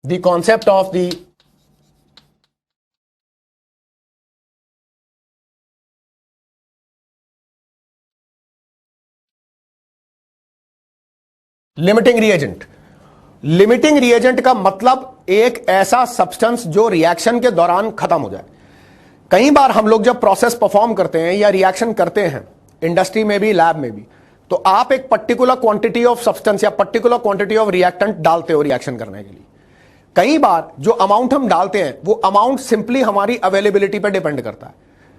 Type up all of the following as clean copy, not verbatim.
the concept of the limiting reagent. Limiting reagent का मतलब एक ऐसा सब्सटेंस जो रिएक्शन के दौरान खत्म हो जाए। कई बार हम लोग जब प्रोसेस परफॉर्म करते हैं या रिएक्शन करते हैं इंडस्ट्री में भी लैब में भी, तो आप एक पर्टिकुलर क्वांटिटी ऑफ सब्सटेंस या पर्टिकुलर क्वांटिटी ऑफ रिएक्टेंट डालते हो रिएक्शन करने के लिए। कई बार जो अमाउंट हम डालते हैं वो अमाउंट सिंपली हमारी अवेलेबिलिटी पर डिपेंड करता है।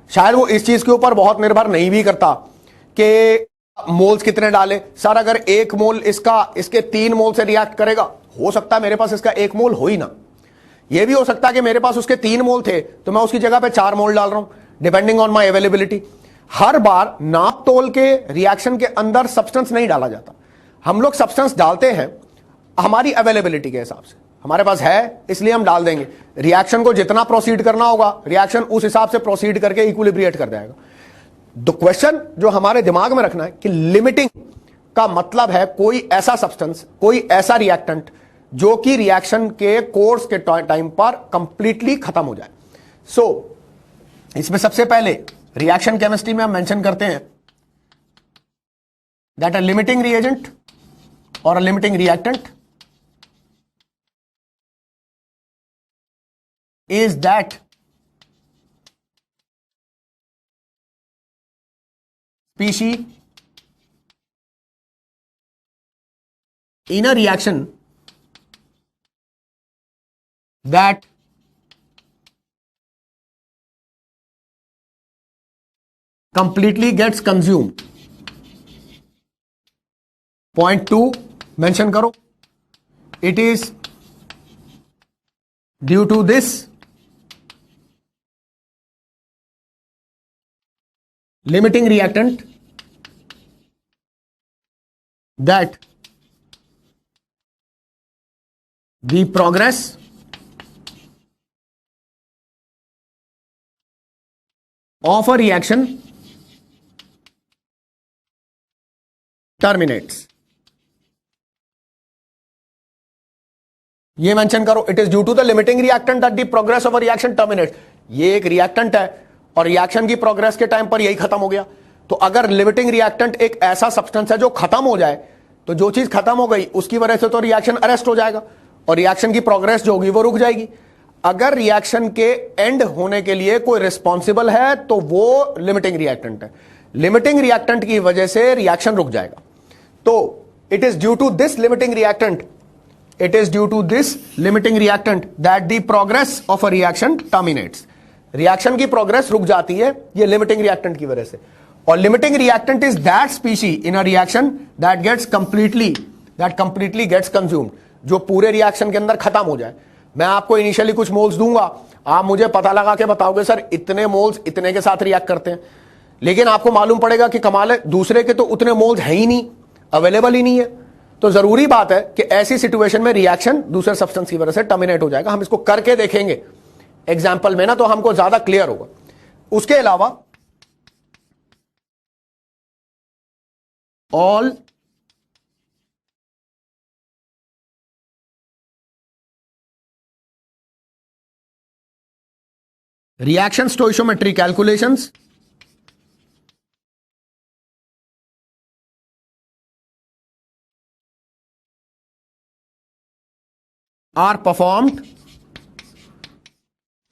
शायद वो इस चीज के ऊपर बहुत निर्भर नहीं भी करता कि मोल्स कितने डाले। सर अगर 1 मोल इसके 3 मोल से रिएक्ट करेगा, हो सकता है मेरे पास इसका 1 मोल हो ही ना। यह भी हो सकता है कि मेरे पास उसके 3 मोल थे तो मैं उसकी जगह पे 4 मोल डाल रहा हूं, डिपेंडिंग ऑन माय अवेलेबिलिटी। हर बार नाप तोल के रिएक्शन के अंदर सब्सटेंस नहीं डाला जाता। हम लोग सब्सटेंस डालते हैं हमारी अवेलेबिलिटी के हिसाब से। हमारे पास है इसलिए हम डाल देंगे। रिएक्शन को जितना प्रोसीड करना होगा रिएक्शन उस हिसाब से प्रोसीड करके इक्विलिब्रिएट कर जाएगा। द क्वेश्चन जो हमारे दिमाग में रखना है कि लिमिटिंग का मतलब है कोई ऐसा सब्सटेंस, कोई ऐसा रिएक्टेंट जो कि रिएक्शन के कोर्स के टाइम पर कंप्लीटली खत्म हो जाए। इसमें सबसे पहले रिएक्शन केमिस्ट्री में हम मेंशन करते हैं दैट अ लिमिटिंग रिएजेंट और a limiting reactant is that species in a reaction that completely gets consumed. Point 2 mention करो, it is due to this limiting reactant that the progress of a reaction terminates. ये mention करो, it is due to the limiting reactant that the progress of a reaction terminates. ये एक reactant है और reaction की progress के time पर यही खत्म हो गया। तो अगर लिमिटिंग रिएक्टेंट एक ऐसा सब्सटेंस है जो खत्म हो जाए तो जो चीज खत्म हो गई उसकी वजह से तो रिएक्शन अरेस्ट हो जाएगा और रिएक्शन की प्रोग्रेस जो होगी वो रुक जाएगी। अगर रिएक्शन के एंड होने के लिए कोई रिस्पॉन्सिबल है तो वो लिमिटिंग रिएक्टेंट है। लिमिटिंग रिएक्टेंट की वजह से रिएक्शन रुक जाएगा। तो it is due to this limiting reactant, it is due to this limiting reactant that the progress of a reaction terminates. Reaction की प्रोग्रेस रुक जाती है ये लिमिटिंग रिएक्टेंट की वजह से। और limiting reactant is that species in a reaction that completely gets consumed, जो पूरे रिएक्शन के अंदर खत्म हो जाए। मैं आपको इनिशियली कुछ मोल्स दूंगा, आप मुझे पता लगा के बताओगे सर इतने मोल्स इतने के साथ रिएक्ट करते हैं, लेकिन आपको मालूम पड़ेगा कि कमाल है दूसरे के तो उतने मोल्स है ही नहीं, अवेलेबल ही नहीं है। तो जरूरी बात है कि ऐसी सिचुएशन में रिएक्शन दूसरे सब्सटेंस की वजह से टर्मिनेट हो जाएगा। हम इसको करके देखेंगे एग्जाम्पल में ना, तो हमको ज्यादा क्लियर होगा। उसके अलावा all reaction stoichiometry calculations are performed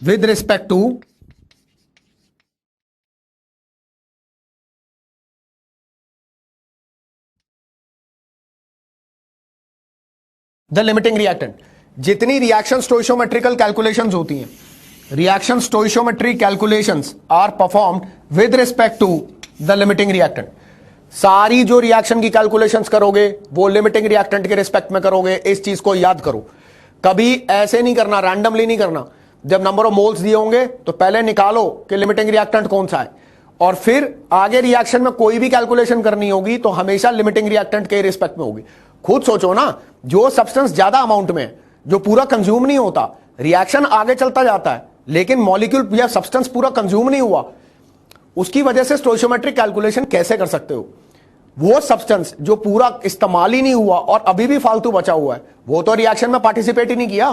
with respect to the limiting reactant। जितनी रिएक्शन स्टोइशियोमेट्रिकल कैलकुलेशंस होती हैं, reaction stoichiometry calculations are performed with respect to the limiting reactant. सारी जो रिएक्शन की कैलकुलेशंस करोगे वो लिमिटिंग रिएक्टेंट के रिस्पेक्ट में करोगे। इस चीज को याद करो, कभी ऐसे नहीं करना, रैंडमली नहीं करना। जब नंबर ऑफ मोल्स दिए होंगे तो पहले निकालो कि लिमिटिंग रिएक्टेंट कौन सा है, और फिर आगे रिएक्शन में कोई भी कैलकुलेशन करनी होगी तो हमेशा लिमिटिंग रिएक्टेंट के रिस्पेक्ट में होगी। खुद सोचो ना, जो सब्सटेंस ज्यादा अमाउंट में है, जो पूरा कंज्यूम नहीं होता, रिएक्शन आगे चलता जाता है लेकिन मॉलिक्यूल या सब्सटेंस पूरा कंज्यूम नहीं हुआ, उसकी वजह से स्टोइशियोमेट्रिक कैलकुलेशन कैसे कर सकते हो? वो सब्सटेंस जो पूरा इस्तेमाल ही नहीं हुआ और अभी भी फालतू बचा हुआ है, वो तो रिएक्शन में पार्टिसिपेट ही नहीं किया।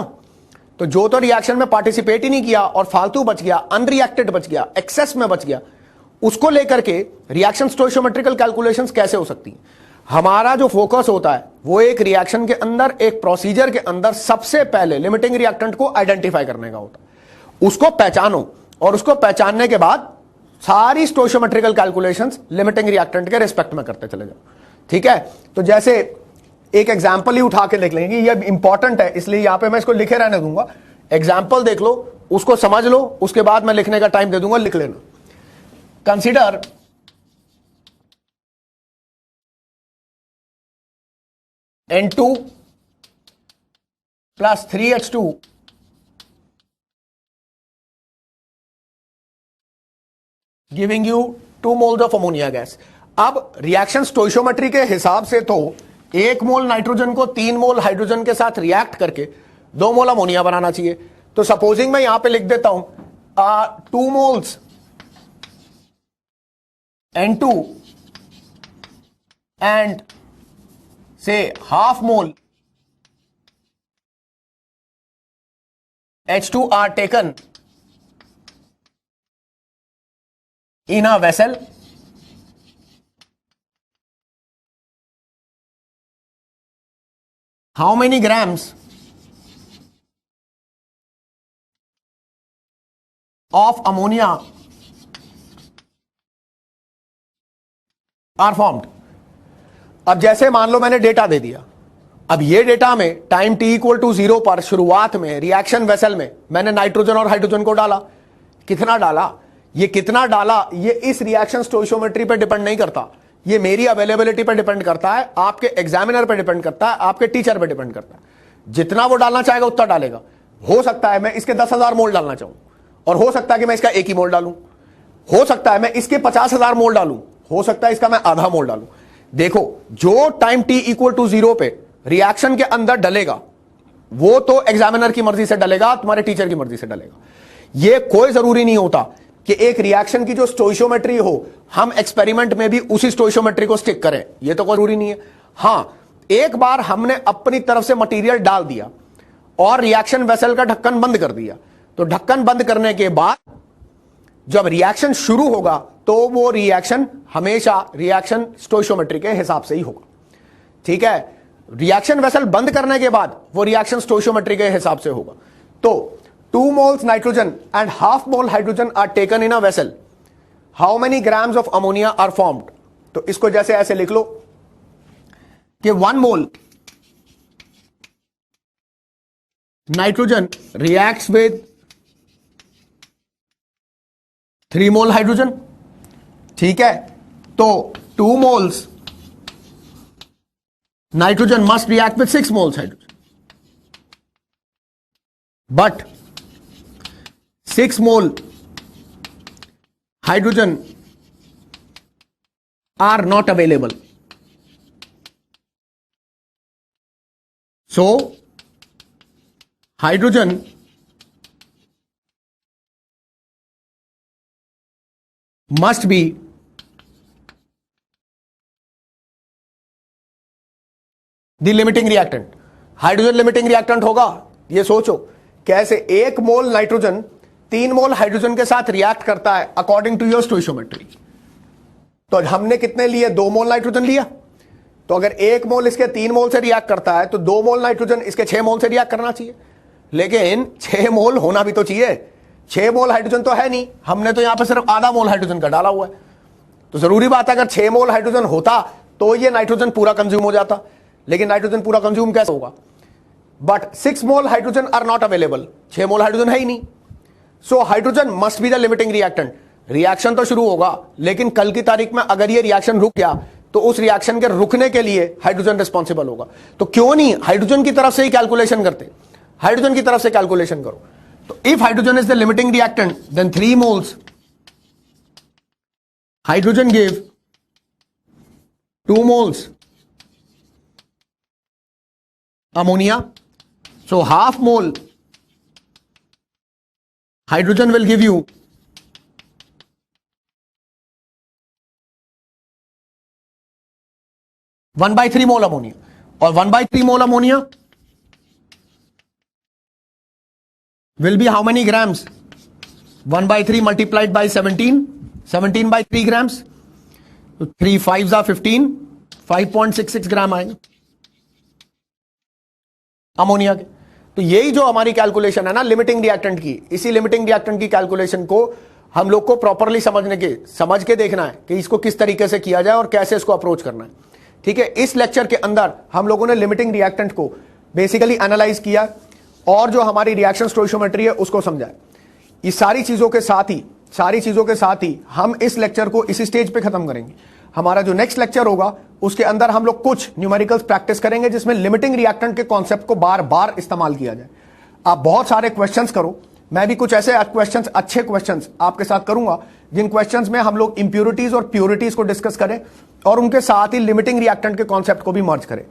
तो जो तो रिएक्शन में पार्टिसिपेट ही नहीं किया और फालतू बच गया, अनरिएक्टेड बच गया, एक्सेस में बच गया, उसको लेकर के रिएक्शन स्टोइशियोमेट्रिकल कैलकुलेशंस कैसे हो सकती हैं? हमारा जो फोकस होता है वो एक रिएक्शन के अंदर, एक प्रोसीजर के अंदर सबसे पहले लिमिटिंग रिएक्टेंट को आइडेंटिफाई करने का होता है। उसको पहचानो और उसको पहचानने के बाद सारी स्टोइशियोमेट्रिकल कैलकुलेशंस लिमिटिंग रिएक्टेंट के रिस्पेक्ट में करते चले जाओ। ठीक है, तो जैसे एक एग्जाम्पल ही उठा के देख लेंगे, ये इंपॉर्टेंट है इसलिए यहां पे मैं इसको लिखे रहने दूंगा। एग्जाम्पल देख लो, उसको समझ लो, उसके बाद मैं लिखने का टाइम दे दूंगा, लिख लेना। Consider N2 plus 3H2 giving you 2 moles of ammonia gas. अब रिएक्शन स्टोइशियोमेट्री के हिसाब से तो 1 मोल नाइट्रोजन को 3 मोल हाइड्रोजन के साथ रिएक्ट करके 2 मोल अमोनिया बनाना चाहिए। तो सपोजिंग मैं यहां पे लिख देता हूं 2 मोल्स N2 एंड से half mole H2 are taken in a vessel how many grams of ammonia are formed। अब जैसे मान लो मैंने डेटा दे दिया, अब ये डेटा में टाइम t इक्वल टू 0 पर शुरुआत में रिएक्शन वेसल में मैंने नाइट्रोजन और हाइड्रोजन को डाला। कितना डाला, ये कितना डाला, ये इस रिएक्शन स्टोइशियोमेट्री पे डिपेंड नहीं करता, ये मेरी अवेलेबिलिटी पे डिपेंड करता है, आपके एग्जामिनर पे डिपेंड करता है, आपके टीचर पे डिपेंड करता है। जितना वो डालना चाहेगा उतना डालेगा। हो सकता है मैं इसके 10,000 मोल डालना चाहूं और हो सकता है कि मैं इसका 1 ही मोल डालूं, हो सकता है मैं इसके 50,000 मोल डालूं, हो सकता है इसका मैं आधा मोल डालूं। देखो, जो टाइम t इक्वल टू 0 पे रिएक्शन के अंदर डलेगा वो तो एग्जामिनर की मर्जी से डलेगा, तुम्हारे टीचर की मर्जी से डलेगा। ये कोई जरूरी नहीं होता कि एक रिएक्शन की जो स्टोइशियोमेट्री हो हम एक्सपेरिमेंट में भी उसी स्टोइशियोमेट्री को स्टिक करें, ये तो कोई जरूरी नहीं है। हां, एक बार हमने अपनी तरफ से मटेरियल डाल दिया और रिएक्शन वेसल का ढक्कन बंद कर दिया, तो ढक्कन बंद करने के बाद जब रिएक्शन शुरू होगा तो वो रिएक्शन हमेशा रिएक्शन स्टोइशियोमेट्री के हिसाब से ही होगा। ठीक है, रिएक्शन वेसल बंद करने के बाद वो रिएक्शन स्टोइशियोमेट्री के हिसाब से होगा। तो 2 moles nitrogen and half mole hydrogen are taken in a vessel, how many grams of ammonia are formed. तो इसको जैसे ऐसे लिख लो कि 1 mole nitrogen reacts with 3 mole hydrogen. ठीक है, तो 2 moles nitrogen must react with 6 moles hydrogen, but 6 mole hydrogen are not available, so hydrogen must be the limiting reactant. Hydrogen limiting reactant होगा, ये सोचो कैसे 1 मोल नाइट्रोजन 3 मोल हाइड्रोजन के साथ react करता है अकॉर्डिंग टू योर स्टोइशियोमेट्री। तो हमने कितने लिए, 2 मोल नाइट्रोजन लिया, तो अगर 1 मोल इसके 3 मोल से रिएक्ट करता है तो 2 मोल नाइट्रोजन इसके 6 मोल से रिएक्ट करना चाहिए, लेकिन 6 मोल होना भी तो चाहिए। 6 मोल हाइड्रोजन तो है नहीं, हमने तो यहां पर सिर्फ आधा मोल हाइड्रोजन का डाला हुआ है। तो जरूरी बात है अगर 6 मोल हाइड्रोजन होता तो ये नाइट्रोजन पूरा कंज्यूम हो जाता, लेकिन नाइट्रोजन पूरा कंज्यूम कैसे होगा। But 6 mole hydrogen are not available, 6 mole hydrogen है ही नहीं। So hydrogen must be the limiting reactant. Reaction तो शुरू होगा, लेकिन कल की तारीख में अगर ये रिएक्शन रुक गया तो उस रिएक्शन के रुकने के लिए हाइड्रोजन रिस्पॉन्सिबल होगा। तो क्यों नहीं हाइड्रोजन की तरफ से ही कैलकुलेशन करते, हाइड्रोजन की तरफ से कैलकुलेशन करो। तो if hydrogen is the limiting reactant then 3 moles hydrogen give 2 moles ammonia, so half mole hydrogen will give you 1/3 mole ammonia, और 1/3 mole ammonia will be how many grams? 1/3 multiplied by 17, 17 by 3 grams. तो 3 5s are 15, 5.66 ग्राम आएगा ammonia के। तो यही जो हमारी calculation है ना लिमिटिंग रिएक्टेंट की, इसी लिमिटिंग रिएक्टेंट की कैलकुलेशन को हम लोग को प्रॉपरली समझ के देखना है कि इसको किस तरीके से किया जाए और कैसे इसको अप्रोच करना है। ठीक है, इस लेक्चर के अंदर हम लोगों ने लिमिटिंग रिएक्टेंट को बेसिकली एनालाइज किया और जो हमारी रिएक्शन स्टोइकियोमेट्री है उसको समझा। इस सारी चीजों के साथ ही हम इस लेक्चर को इसी स्टेज पे खत्म करेंगे। हमारा जो नेक्स्ट लेक्चर होगा उसके अंदर हम लोग कुछ न्यूमेरिकल्स प्रैक्टिस करेंगे जिसमें लिमिटिंग रिएक्टेंट के कॉन्सेप्ट को बार बार इस्तेमाल किया जाए। आप बहुत सारे क्वेश्चंस करो, मैं भी कुछ ऐसे क्वेश्चंस, अच्छे क्वेश्चंस आपके साथ करूंगा जिन क्वेश्चंस में हम लोग इंप्योरिटीज और प्योरिटीज को डिस्कस करें और उनके साथ ही लिमिटिंग रिएक्टेंट के कॉन्सेप्ट को भी मर्ज करें।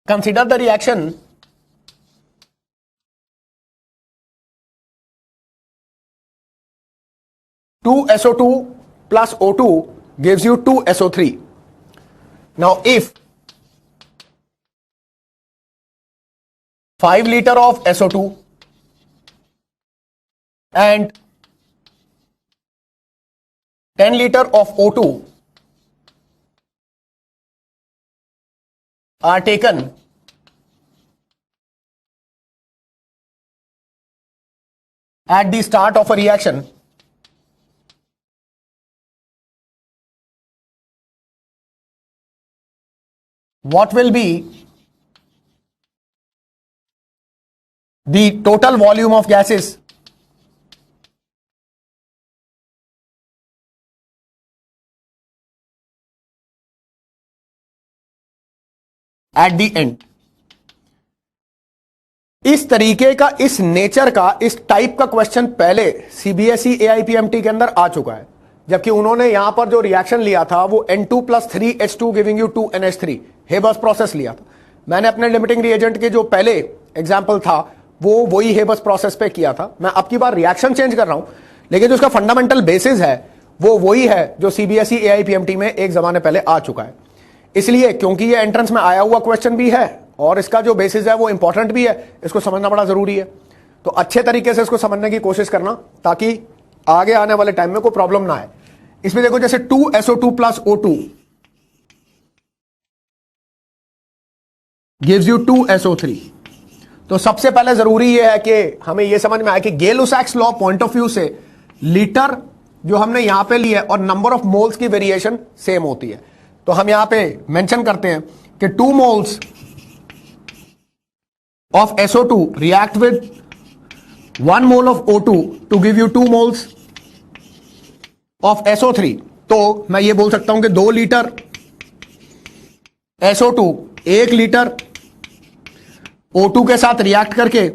Consider the reaction two SO2 plus O2 gives you 2 SO3. Now if 5 liter of SO2 and 10 liter of O2 are taken at the start of a reaction, what will be the total volume of gases at the end? इस तरीके का, इस nature का, इस type का question पहले CBSE AIPMT के अंदर आ चुका है, जबकि उन्होंने यहां पर जो रिएक्शन लिया था वो N2 + 3H2 giving you 2NH3 Haber's process लिया था। मैंने अपने लिमिटिंग रिएजेंट के जो पहले एग्जांपल था वो वही हेबर्स प्रोसेस पे किया था। मैं अब की बार रिएक्शन चेंज कर रहा हूं, लेकिन जो उसका फंडामेंटल बेसिस है वो वही है जो सीबीएसई एआईपीएमटी में एक जमाने पहले आ चुका है। इसलिए क्योंकि ये एंट्रेंस में आया हुआ क्वेश्चन भी है और इसका जो बेसिस है वो इंपॉर्टेंट भी है, इसको समझना बड़ा जरूरी है। तो अच्छे तरीके से इसको समझने की कोशिश करना ताकि आगे आने वाले टाइम में कोई प्रॉब्लम ना आए। इसमें देखो जैसे 2SO2 + O2 gives you 2SO3। तो सबसे पहले जरूरी यह है कि हमें यह समझ में आए कि गेलो-सैक्स लॉ पॉइंट ऑफ व्यू से लीटर जो हमने यहां पे लिया है और नंबर ऑफ मोल्स की वेरिएशन सेम होती है। तो हम यहां पे मेंशन करते हैं कि 2 moles of SO2 react with 1 mole of O2 to give you 2 moles of SO3। तो मैं ये बोल सकता हूं कि 2 लीटर SO2 1 लीटर O2 के साथ रिएक्ट करके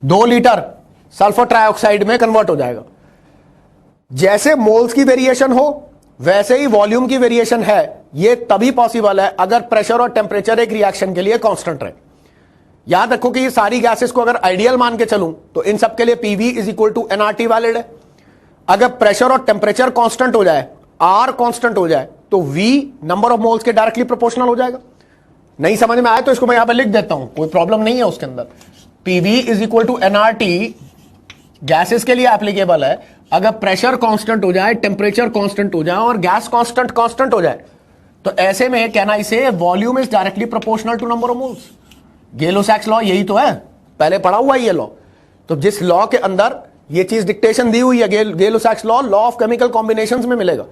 2 लीटर सल्फर ट्राइऑक्साइड में कन्वर्ट हो जाएगा। जैसे मोल्स की वेरिएशन हो वैसे ही वॉल्यूम की वेरिएशन है। यह तभी पॉसिबल है अगर प्रेशर और टेम्परेचर एक रिएक्शन के लिए कांस्टेंट रहे। याद रखो कि ये सारी गैसेस को अगर आइडियल मान के चलूं तो इन सब के लिए PV = nRT वैलिड है। अगर प्रेशर और टेम्परेचर कांस्टेंट हो जाए, R कांस्टेंट हो जाए, तो V नंबर ऑफ मोल्स के डायरेक्टली प्रोपोर्शनल हो जाएगा। नहीं समझ में आया तो इसको मैं यहां पर लिख देता हूं, कोई प्रॉब्लम नहीं है उसके अंदर। PV = nRT गैसेस के लिए एप्लीकेबल है। अगर प्रेशर कांस्टेंट हो जाए, टेम्परेचर कांस्टेंट हो जाए और गैस कांस्टेंट हो जाए, तो ऐसे में can I say volume is directly proportional to number of moles. Gay-Lussac's law यही तो है, पहले पढ़ा हुआ है ये लॉ। तो जिस लॉ के अंदर ये चीज डिक्टेशन दी हुई है, गेलो-सैक्स लॉ ऑफ केमिकल कॉम्बिनेशंस में मिलेगा।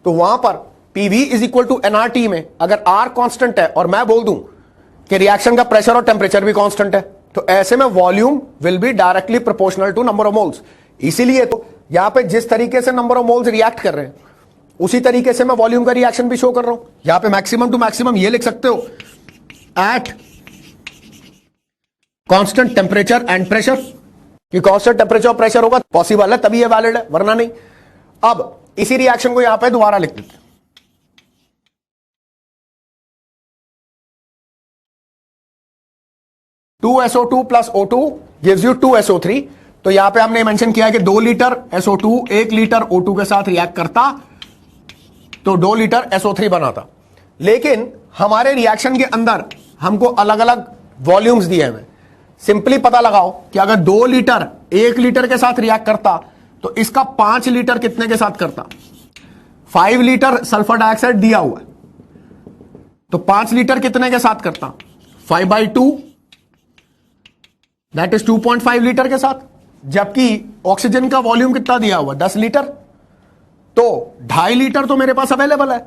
तो वहां पर PV = nRT में अगर R कांस्टेंट है और मैं बोल दूं कि रिएक्शन का प्रेशर और टेम्परेचर भी कांस्टेंट है, तो ऐसे में volume will be directly proportional to number of moles. इसीलिए तो यहां पे जिस तरीके से नंबर ऑफ मोल्स रिएक्ट कर रहे हैं उसी तरीके से मैं वॉल्यूम का रिएक्शन भी शो कर रहा हूं। यहां पे मैक्सिमम टू मैक्सिमम ये लिख सकते हो at constant temperature and pressure, कि कांस्टेंट टेम्परेचर और प्रेशर होगा पॉसिबल है तभी ये वैलिड है, वरना नहीं। अब इसी रिएक्शन को यहां पे दोबारा लिख देते हैं। Two SO2 + O2 gives you 2SO3। तो यहां पे हमने मेंशन किया है कि 2 लीटर SO2 1 लीटर O2 के साथ रिएक्ट करता तो 2 लीटर SO3 बनाता। लेकिन हमारे रिएक्शन के अंदर हमको अलग अलग वॉल्यूम्स दिए हुए, सिंपली पता लगाओ कि अगर 2 लीटर 1 लीटर के साथ रिएक्ट करता तो इसका 5 लीटर कितने के साथ करता? 5 लीटर सल्फर डाइऑक्साइड दिया हुआ है, तो 5 लीटर कितने के साथ करता? 5/2 दैट इज 2.5 लीटर के साथ। जबकि ऑक्सीजन का वॉल्यूम कितना दिया हुआ? 10 लीटर, तो 2.5 लीटर तो मेरे पास अवेलेबल है,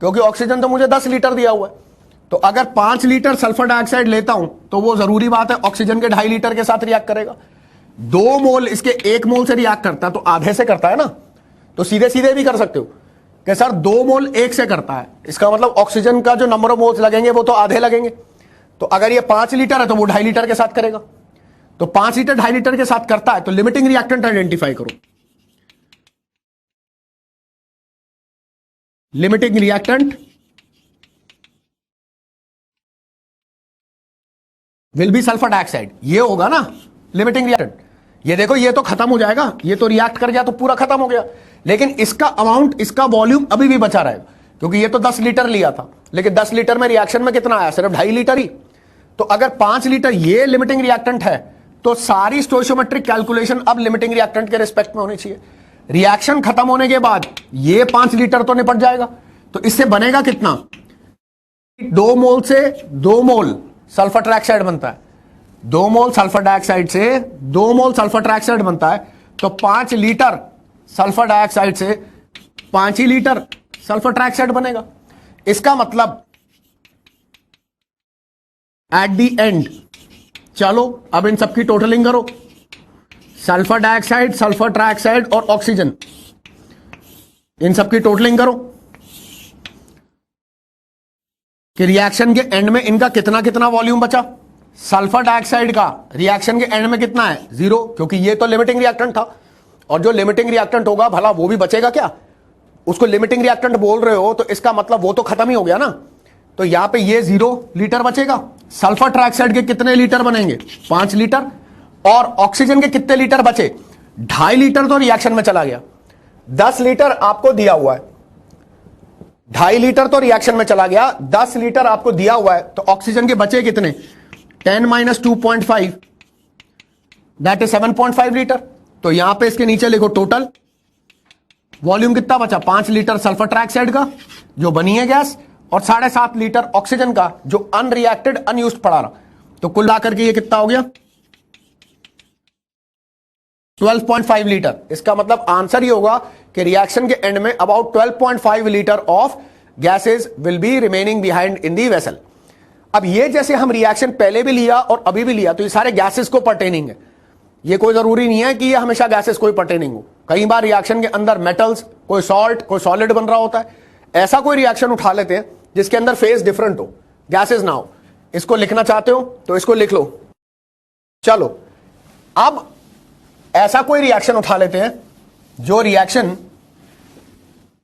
क्योंकि ऑक्सीजन तो मुझे 10 लीटर दिया हुआ है। तो अगर 5 लीटर सल्फर डाइऑक्साइड लेता हूं तो वो जरूरी बात है ऑक्सीजन के 2.5 लीटर के साथ रिएक्ट करेगा। 2 मोल इसके 1 मोल से रिएक्ट करता है तो आधे से करता है ना। तो सीधे सीधे भी कर सकते हो कि सर 2 मोल 1 से करता है, इसका मतलब ऑक्सीजन का जो नंबर ऑफ मोल्स लगेंगे वो तो आधे लगेंगे। तो अगर ये 5 लीटर है तो वो 2.5 लीटर के साथ करेगा। तो 5 लीटर 2.5 लीटर के साथ करता है तो लिमिटिंग रिएक्टेंट आइडेंटिफाई करो। Limiting reactant will be sulphur dioxide, ये होगा ना लिमिटिंग रिएक्टेंट। ये देखो ये तो खत्म हो जाएगा, ये तो रिएक्ट कर गया तो पूरा खत्म हो गया, लेकिन इसका अमाउंट इसका वॉल्यूम अभी भी बचा रहेगा, क्योंकि ये तो 10 लीटर लिया था, लेकिन 10 लीटर में रिएक्शन में कितना आया? सिर्फ 2.5 लीटर ही। तो अगर 5 लीटर ये लिमिटिंग रिएक्टेंट है तो सारी स्टोइशियोमेट्रिक कैलकुलेशन अब लिमिटिंग रिएक्टेंट के रिस्पेक्ट में होनी चाहिए। रिएक्शन खत्म होने के बाद ये 5 लीटर तो निपट जाएगा, तो इससे बनेगा कितना? 2 मोल से 2 मोल सल्फर ट्राइऑक्साइड बनता है, 2 मोल सल्फर डाइऑक्साइड से 2 मोल सल्फर ट्राइऑक्साइड बनता है, तो 5 लीटर सल्फर डाइऑक्साइड से 5 ही लीटर सल्फर ट्राइऑक्साइड बनेगा। इसका मतलब एट द एंड, चलो अब इन सबकी टोटलिंग करो, सल्फर डाइऑक्साइड, सल्फर ट्राइऑक्साइड और ऑक्सीजन, इन सबकी टोटलिंग करो कि रिएक्शन के एंड में इनका कितना कितना वॉल्यूम बचा। सल्फर डाइऑक्साइड का रिएक्शन के एंड में कितना है? 0, क्योंकि ये तो लिमिटिंग रिएक्टेंट था, और जो लिमिटिंग रिएक्टेंट होगा भला वो भी बचेगा क्या? उसको लिमिटिंग रिएक्टेंट बोल रहे हो तो इसका मतलब वो तो खत्म ही हो गया ना। तो यहां पे ये 0 लीटर बचेगा। सल्फर ट्राइऑक्साइड के कितने लीटर बनेंगे? 5 लीटर। और ऑक्सीजन के कितने लीटर बचे? 2.5 लीटर तो रिएक्शन में चला गया। 10 लीटर आपको दिया हुआ है, 2.5 लीटर तो रिएक्शन में चला गया, 10 लीटर आपको दिया हुआ है, तो ऑक्सीजन के बचे कितने? 10 - 2.5 दैट इज 7.5 लीटर। तो यहां पे इसके नीचे लिखो टोटल वॉल्यूम कितना बचा? 5 लीटर सल्फर ट्राइऑक्साइड का जो बनी है गैस, और 7.5 लीटर ऑक्सीजन का जो अनरिएक्टेड अनयूज्ड पड़ा रहा। तो कुल मिलाकर के ये कितना हो गया? 12.5 लीटर। इसका मतलब आंसर ही होगा कि रिएक्शन के एंड में about 12.5 litre of gases will be remaining behind in the vessel. अब ये जैसे हम रिएक्शन पहले भी लिया और अभी भी लिया, तो ये सारे गैसेस को पर्टेनिंग है। ये कोई जरूरी नहीं है कि ये हमेशा गैसेस को ही पर्टेनिंग हो। कई बार रिएक्शन के अंदर मेटल्स, कोई सॉल्ट, कोई सॉलिड बन रहा होता है। ऐसा कोई रिएक्शन उठा लेते हैं जिसके अंदर फेज डिफरेंट हो, गैसेस ना हो। इसको लिखना चाहते हो तो इसको लिख लो। चलो अब ऐसा कोई रिएक्शन उठा लेते हैं जो रिएक्शन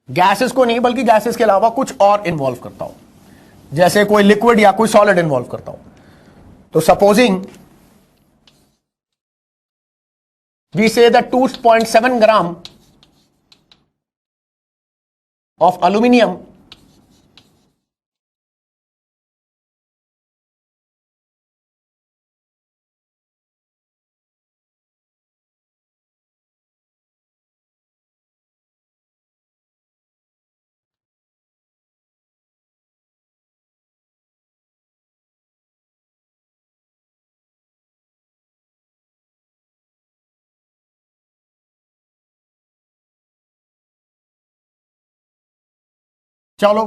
गैसेस को नहीं बल्कि गैसेस के अलावा कुछ और इन्वॉल्व करता हो, जैसे कोई लिक्विड या कोई सॉलिड इन्वॉल्व करता हो। तो supposing we say that 2.7 gram of aluminum चलो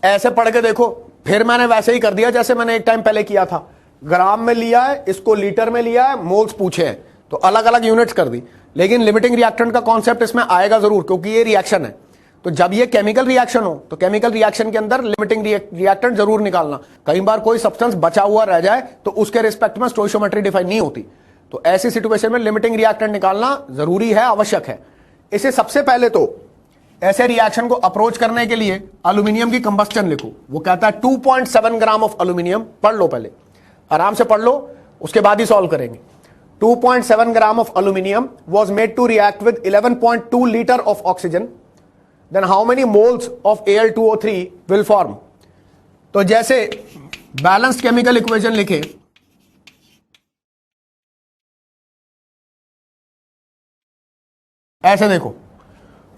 ऐसे पढ़ के देखो, फिर मैंने वैसे ही कर दिया जैसे मैंने एक टाइम पहले किया था। ग्राम में लिया है, इसको लीटर में लिया है, मोल्स पूछे हैं, तो अलग अलग यूनिट्स कर दी। लेकिन लिमिटिंग रिएक्टेंट का कॉन्सेप्ट इसमें आएगा जरूर, क्योंकि ये रिएक्शन है। तो जब ये केमिकल रिएक्शन हो तो केमिकल रिएक्शन के अंदर लिमिटिंग रिएक्टेंट जरूर निकालना। कई बार कोई सब्सटेंस बचा हुआ रह जाए तो उसके रिस्पेक्ट में स्टोइशियोमेट्री डिफाइन नहीं होती, तो ऐसी सिचुएशन में लिमिटिंग रिएक्टेंट निकालना जरूरी है, आवश्यक है। इसे सबसे पहले तो ऐसे रिएक्शन को अप्रोच करने के लिए एल्यूमिनियम की कंबस्टन लिखो। वो कहता है 2.7 ग्राम ऑफ एल्यूमिनियम। पढ़ लो, पहले आराम से पढ़ लो, उसके बाद ही सॉल्व करेंगे। 2.7 gram of aluminium was made to react with 11.2 liter of oxygen, then how many moles of Al2O3 will form? तो जैसे बैलेंस्ड केमिकल इक्वेशन लिखे, ऐसे देखो,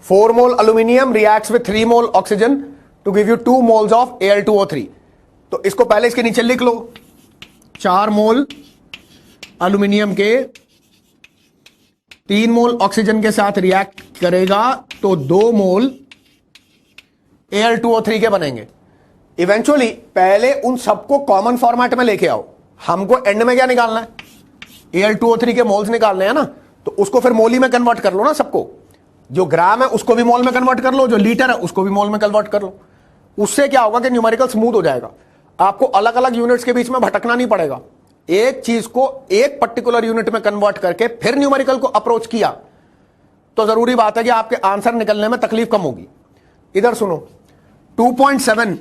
4 मोल aluminium reacts with 3 mole oxygen to give you 2 moles of Al2O3. तो इसको पहले इसके नीचे लिख लो, 4 मोल एल्यूमिनियम के 3 मोल ऑक्सीजन के साथ रिएक्ट करेगा तो 2 मोल Al2O3 के बनेंगे. इवेंचुअली पहले उन सबको कॉमन फॉर्मेट में लेके आओ. हमको एंड में क्या निकालना है? Al2O3 के मोल्स निकालने हैं ना, तो उसको फिर मोली में कन्वर्ट कर लो ना. सबको, जो ग्राम है उसको भी मोल में कन्वर्ट कर लो, जो लीटर है उसको भी मोल में कन्वर्ट कर लो. उससे क्या होगा कि न्यूमेरिकल स्मूथ हो जाएगा. आपको अलग अलग यूनिट्स के बीच में भटकना नहीं पड़ेगा. एक चीज को एक पर्टिकुलर यूनिट में कन्वर्ट करके फिर न्यूमेरिकल को अप्रोच किया तो जरूरी बात है कि आपके आंसर निकलने में तकलीफ कम होगी. इधर सुनो, 2.7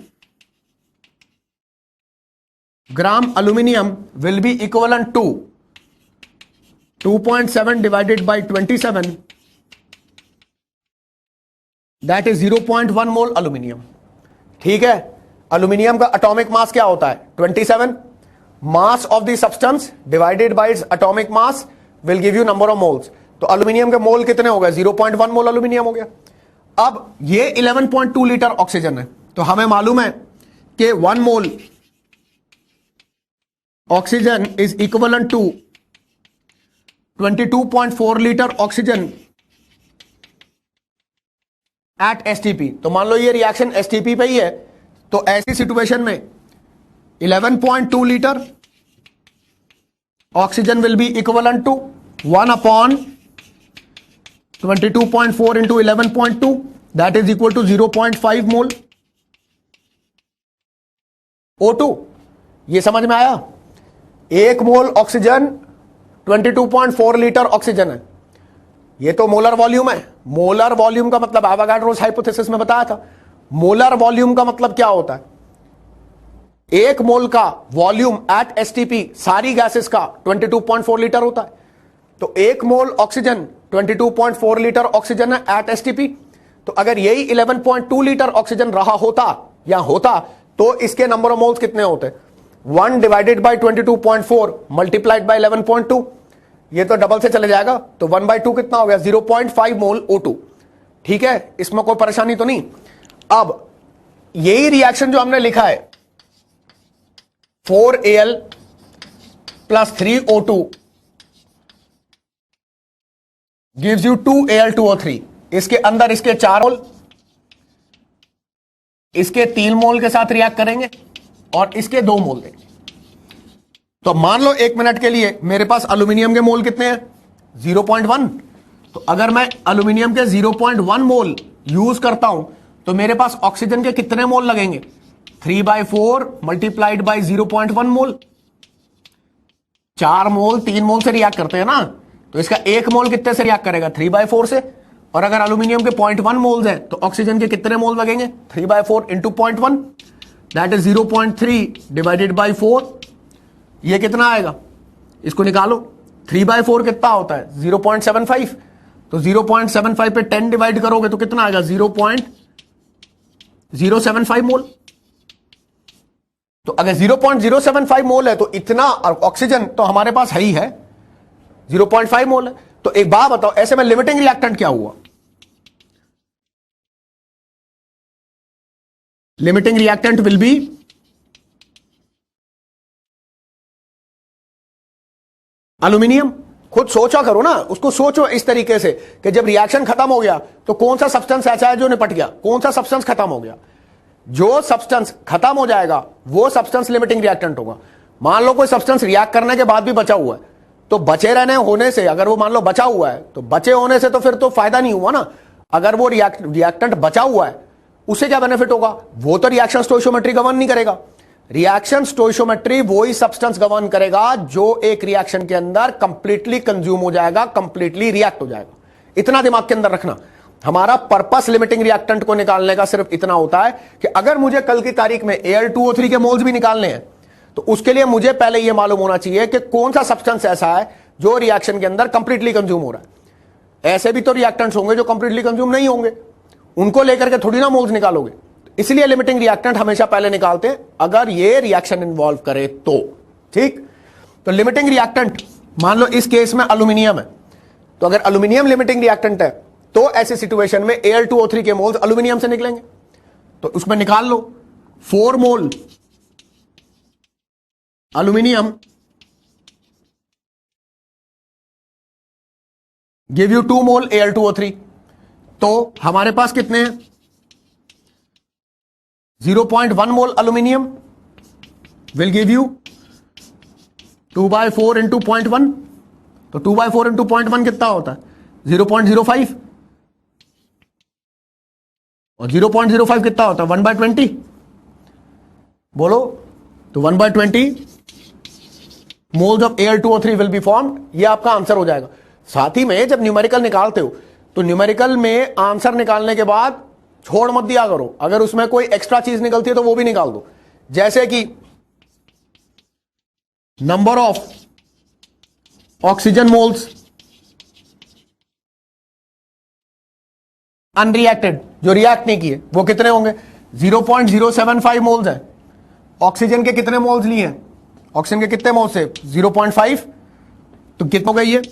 gram aluminium will be equivalent to 2.7 divided by 27, that is 0.1 mole aluminium. ठीक है, एल्यूमिनियम का एटॉमिक मास क्या होता है? 27. मास of the substance divided by its atomic mass will give you number of moles. तो एल्यूमिनियम के मोल कितने हो गए? 0.1 मोल एल्यूमिनियम हो गया. अब ये 11.2 लीटर ऑक्सीजन है, तो हमें मालूम है कि 1 mole oxygen is equivalent to 22.4 litre oxygen at STP. तो मान लो ये रिएक्शन एसटीपी पे ही है, तो ऐसी सिचुएशन में 11.2 litre oxygen will be equivalent to 1 upon 22.4 into 11.2, that is equal to 0.5 mole O2. ये समझ में आया? 1 मोल ऑक्सीजन 22.4 लीटर ऑक्सीजन है. ये तो मोलर वॉल्यूम है. मोलर वॉल्यूम का मतलब एवोगाड्रोस हाइपोथेसिस में बताया था. मोलर वॉल्यूम का मतलब क्या होता है? 1 मोल का वॉल्यूम एट एसटीपी सारी गैसेस का 22.4 लीटर होता है. तो 1 मोल ऑक्सीजन 22.4 लीटर ऑक्सीजन है एट एसटीपी. तो अगर यही 11.2 लीटर ऑक्सीजन रहा होता या होता तो इसके नंबर ऑफ मोल्स कितने होते? 1 डिवाइडेड बाय 22.4 मल्टीप्लाइड बाय 11.2. ये तो डबल से चले जाएगा, तो 1/2 कितना हो गया? 0.5 मोल O2. ठीक है, इसमें कोई परेशानी तो नहीं. अब यही रिएक्शन जो हमने लिखा है 4Al plus 3O2 gives you 2Al2O3. इसके अंदर इसके 4 मोल, इसके 3 मोल के साथ रिएक्ट करेंगे और इसके 2 मोल देंगे. तो मान लो 1 मिनट के लिए मेरे पास एल्यूमिनियम के मोल कितने हैं? 0.1. तो अगर मैं एल्यूमिनियम के 0.1 मोल यूज करता हूं तो मेरे पास ऑक्सीजन के कितने मोल लगेंगे? 3/4 मल्टीप्लाइड बाय 0.1 मोल. 4 मोल 3 मोल से रिएक्ट करते हैं ना, तो इसका 1 मोल कितने से रिएक्ट करेगा? 3/4 से. और अगर एल्यूमिनियम के 0.1 मोल्स हैं तो ऑक्सीजन के कितने मोल लगेंगे? 3/4 into 0.1, that is 0.3 divided by 4. ये कितना आएगा? इसको निकालो. 3/4 कितना होता है? 0.75. तो 0.75 पे 10 डिवाइड करोगे तो कितना आएगा? 0.075 मोल. तो अगर 0.075 मोल है तो इतना ऑक्सीजन तो हमारे पास है ही है, 0.5 मोल है. तो एक बात बताओ, ऐसे में लिमिटिंग रिएक्टेंट क्या हुआ? Limiting reactant will be aluminium. खुद सोचा करो ना, उसको सोचो इस तरीके से कि जब रिएक्शन खत्म हो गया तो कौन सा सब्सटेंस ऐसा है जो निपट गया? कौन सा सब्सटेंस खत्म हो गया? जो सब्सटेंस खत्म हो जाएगा वो सब्सटेंस लिमिटिंग रिएक्टेंट होगा. मान लो कोई सब्सटेंस रिएक्ट करने के बाद भी बचा हुआ है, तो बचे रहने होने से, अगर वो मान लो बचा हुआ है तो बचे होने से तो फिर तो फायदा नहीं हुआ ना. अगर वो रिएक्टेंट बचा हुआ है उससे क्या बेनिफिट होगा? वो तो रिएक्शन स्टोइशियोमेट्री गवर्न नहीं करेगा. रिएक्शन स्टोइशियोमेट्री वही सब्सटेंस गवर्न करेगा जो एक रिएक्शन के अंदर कंप्लीटली कंज्यूम हो जाएगा, कंप्लीटली रिएक्ट हो जाएगा. इतना दिमाग के अंदर रखना. हमारा पर्पस लिमिटिंग रिएक्टेंट को निकालने का सिर्फ इतना होता है कि अगर मुझे कल की तारीख में Al2O3 के मोल्स भी निकालने हैं तो उसके लिए मुझे पहले यह मालूम होना चाहिए कि कौन सा सब्सटेंस ऐसा है जो रिएक्शन के अंदर कंप्लीटली कंज्यूम हो रहा है। ऐसे भी तो रिएक्टेंट्स होंगे जो कंप्लीटली कंज्यूम नहीं होंगे, उनको लेकर के थोड़ी ना मोल्स निकालोगे। इसलिए लिमिटिंग रिएक्टेंट हमेशा पहले निकालते हैं अगर ये रिएक्शन इन्वॉल्व करे तो। ठीक, तो लिमिटिंग रिएक्टेंट मान लो इस केस में एल्यूमिनियम है, तो अगर एल्यूमिनियम लिमिटिंग रिएक्टेंट है तो ऐसी सिचुएशन में Al2O3 के मोल्स एल्यूमिनियम से निकलेंगे, तो उसमें निकाल लो 4 मोल aluminium give you 2 mole Al2O3। तो हमारे पास कितने हैं? 0.1 mole aluminium will give you 2/4 into 0.1, तो 2/4 इंटू 0.1 कितना होता है? 0.05, और 0.05 कितना होता है? 1/20। बोलो, तो 1/20 moles of Al2O3 will be formed. ये आपका आंसर हो जाएगा। साथ ही में जब न्यूमेरिकल निकालते हो तो न्यूमेरिकल में आंसर निकालने के बाद छोड़ मत दिया करो, अगर उसमें कोई एक्स्ट्रा चीज निकलती है तो वो भी निकाल दो। जैसे कि number of oxygen moles unreacted, जो रिएक्ट नहीं किए, वो कितने होंगे? 0.075 मोल्स है। ऑक्सीजन के कितने मोल्स लिए हैं? ऑक्सीजन के कितने मोल्स है? 0.5, तो कितना हो गई ये?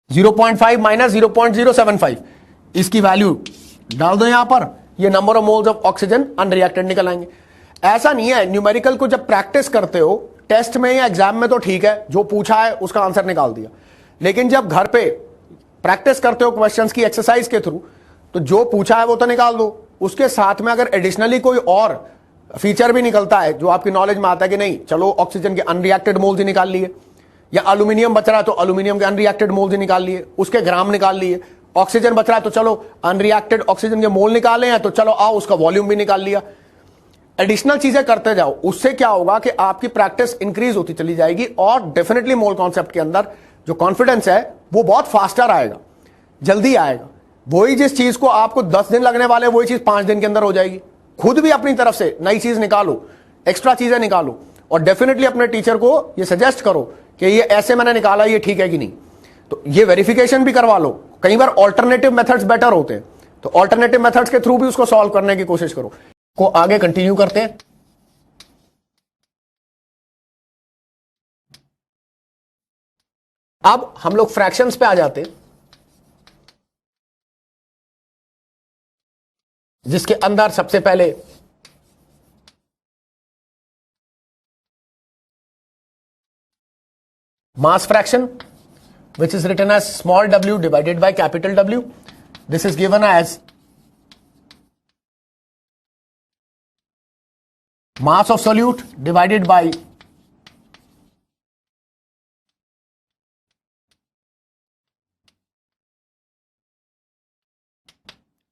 0.5 माइनस 0.075, इसकी वैल्यू डाल दो यहां पर, ये number of moles of oxygen unreacted निकल आएंगे। ऐसा नहीं है, न्यूमेरिकल को जब प्रैक्टिस करते हो टेस्ट में या एग्जाम में तो ठीक है, जो पूछा है उसका आंसर निकाल दिया, लेकिन जब घर पे प्रैक्टिस करते हो क्वेश्चंस की एक्सरसाइज के थ्रू, तो जो पूछा है वो तो निकाल दो, उसके साथ में अगर एडिशनली कोई और फीचर भी निकलता है जो आपकी नॉलेज में आता है कि नहीं चलो ऑक्सीजन के अनरिएक्टेड मोल्स ही निकाल लिए, या एल्यूमिनियम बच रहा है तो एल्यूमिनियम के अनरिएक्टेड मोल्स ही निकाल लिए, उसके ग्राम निकाल लिए, ऑक्सीजन बच रहा है तो चलो अनरिएक्टेड ऑक्सीजन के मोल निकाले हैं तो चलो आओ उसका वॉल्यूम भी निकाल लिया। एडिशनल चीजें करते जाओ, उससे क्या होगा कि आपकी प्रैक्टिस इंक्रीज होती चली जाएगी और डेफिनेटली मोल कॉन्सेप्ट के अंदर जो कॉन्फिडेंस है वो बहुत फास्टर आएगा, जल्दी आएगा। वही जिस चीज को आपको 10 दिन लगने वाले वही चीज 5 दिन के अंदर हो जाएगी। खुद भी अपनी तरफ से नई चीज निकालो, एक्स्ट्रा चीजें निकालो, और डेफिनेटली अपने टीचर को ये सजेस्ट करो कि ये ऐसे मैंने निकाला, ये ठीक है कि नहीं, तो ये वेरिफिकेशन भी करवा लो। कई बार ऑल्टरनेटिव मेथड्स बेटर होते हैं, तो ऑल्टरनेटिव मेथड्स के थ्रू भी उसको सॉल्व करने की कोशिश करो। को आगे कंटिन्यू करते हैं। अब हम लोग फ्रैक्शंस पे आ जाते हैं, जिसके अंदर सबसे पहले mass fraction, which is written as small w divided by capital W. This is given as mass of solute divided by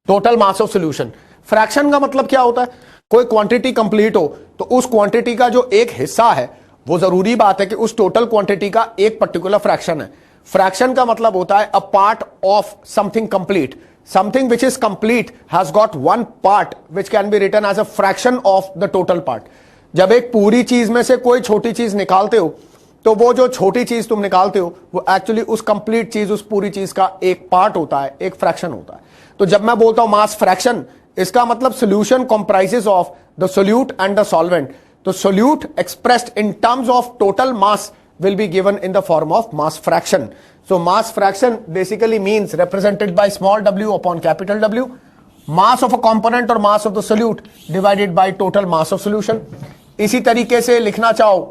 total mass of solution. Fraction का मतलब क्या होता है? कोई क्वांटिटी कंप्लीट हो तो उस क्वांटिटी का जो एक हिस्सा है वो जरूरी बात है कि उस टोटल क्वांटिटी का एक पर्टिकुलर फ्रैक्शन है। फ्रैक्शन का मतलब होता है a part of something complete. Something which is complete has got one part which can be written as a fraction of the total part. जब एक पूरी चीज में से कोई छोटी चीज निकालते हो तो वो जो छोटी चीज तुम निकालते हो वो एक्चुअली उस कंप्लीट चीज, उस पूरी चीज का एक पार्ट होता है, एक फ्रैक्शन होता है। तो जब मैं बोलता हूं मास फ्रैक्शन, इसका मतलब solution comprises of the solute and the solvent. तो solute expressed in terms of total mass will be given in the form of mass fraction. So mass fraction basically means represented by small w upon capital W, mass of a component or mass of the solute divided by total mass of solution. इसी तरीके से लिखना चाहो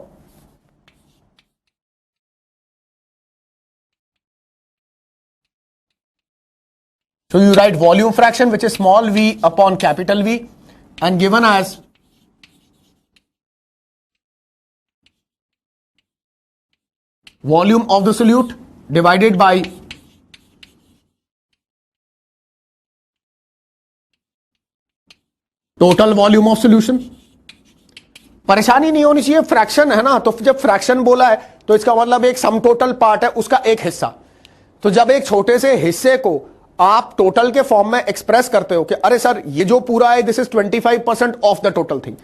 so you write volume fraction which is small v upon capital V and given as volume of the solute divided by total volume of solution. परेशानी नहीं होनी चाहिए, fraction है ना, तो जब फ्रैक्शन बोला है तो इसका मतलब एक सम टोटल पार्ट है उसका एक हिस्सा। तो जब एक छोटे से हिस्से को आप टोटल के फॉर्म में एक्सप्रेस करते हो कि अरे सर ये जो पूरा है this is 25% of the total thing,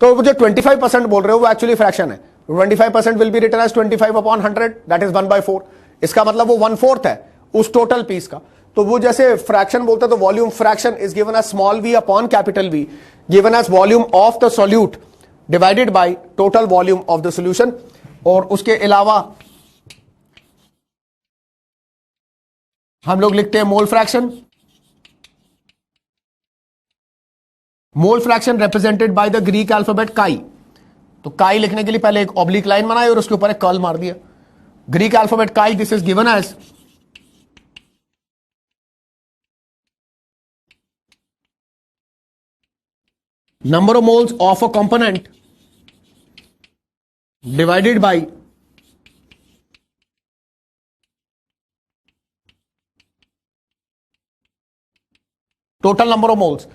तो वो जो 25% बोल रहे हो वो एक्चुअली फ्रैक्शन है। 25% will be written as 25/100, that is 1/4। इसका मतलब वो 1/4 है उस टोटल पीस का। तो वो जैसे फ्रैक्शन बोलते हैं तो volume fraction is given as small v upon capital V, given as volume of the solute divided by total volume of the solution. और उसके अलावा हम लोग लिखते हैं mole fraction. Mole fraction represented by the Greek alphabet chi. तो काई लिखने के लिए पहले एक ऑब्लिक लाइन बनाई और उसके ऊपर एक कर्ल मार दिया। Greek alphabet chi, this is given as number of moles of a component divided by total number of moles।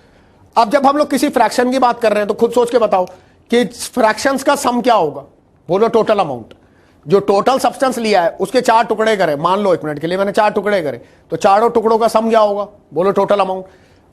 अब जब हम लोग किसी फ्रैक्शन की बात कर रहे हैं तो खुद सोच के बताओ कि फ्रैक्शंस का सम क्या होगा। बोलो टोटल अमाउंट। जो टोटल सब्सटेंस लिया है उसके 4 टुकड़े करे, मान लो 1 मिनट के लिए मैंने 4 टुकड़े करे, तो चारों टुकड़ों का सम क्या होगा। बोलो टोटल अमाउंट।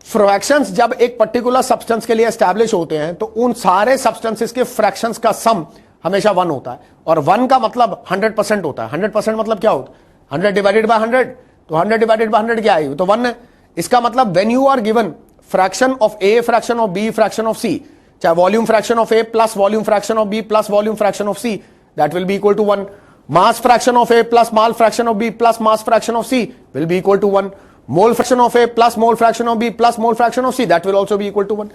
फ्रैक्शंस जब एक पर्टिकुलर सब्सटेंस के लिए एस्टैब्लिश होते हैं तो उन सारे सब्सटेंसेस के फ्रैक्शंस का सम हमेशा 1 होता है। और 1 का मतलब 100% होता है। 100% मतलब क्या होता है, 100 डिवाइडेड बाय 100। तो 100 डिवाइडेड बाय 100 क्या है, तो 1 है। इसका मतलब when you are given fraction of A, fraction of B, fraction of C, चाहे volume fraction of A plus volume fraction of B plus volume fraction of C, that will be equal to 1। Mass fraction of A plus mass fraction of B plus mass fraction of C will be equal to 1। Mole fraction of A plus mole fraction of B plus mole fraction of C, that will also be equal to 1।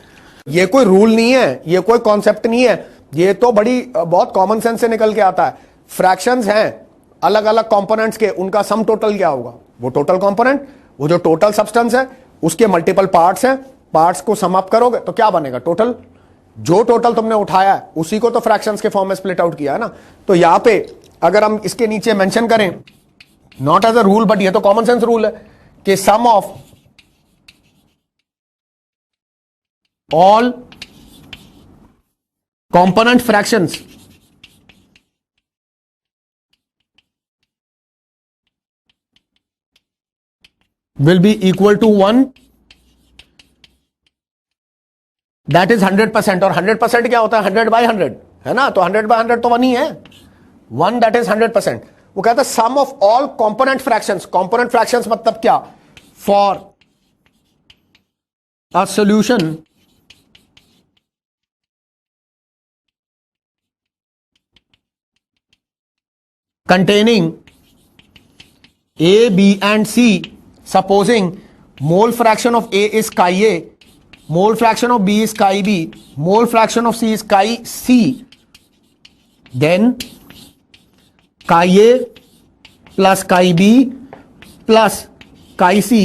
ये कोई rule नहीं है, ये कोई concept नहीं है, ये तो बहुत कॉमन सेंस से निकल के आता है। फ्रैक्शंस हैं अलग अलग कंपोनेंट्स के, उनका सम टोटल क्या होगा। वो टोटल कंपोनेंट, वो जो टोटल सब्सटेंस है उसके मल्टीपल पार्ट्स हैं, पार्ट्स को सम अप करोगे तो क्या बनेगा, टोटल। जो टोटल तुमने उठाया है उसी को तो फ्रैक्शंस के फॉर्म में स्प्लिट आउट किया है ना। तो यहां पे अगर हम इसके नीचे मेंशन करें, not as a rule but ये तो कॉमन सेंस रूल है कि sum of all component fractions will be equal to 1, that is 100%। और 100% क्या होता है, 100/100 है ना। तो 100/100 तो 1 ही है, 1 that is 100%। वो कहता है sum of all component fractions. Component fractions मतलब क्या, for a solution containing A, B and C, supposing mole fraction of A is chi A, mole fraction of B is chi B, mole fraction of C is chi C, then chi A plus chi B plus chi C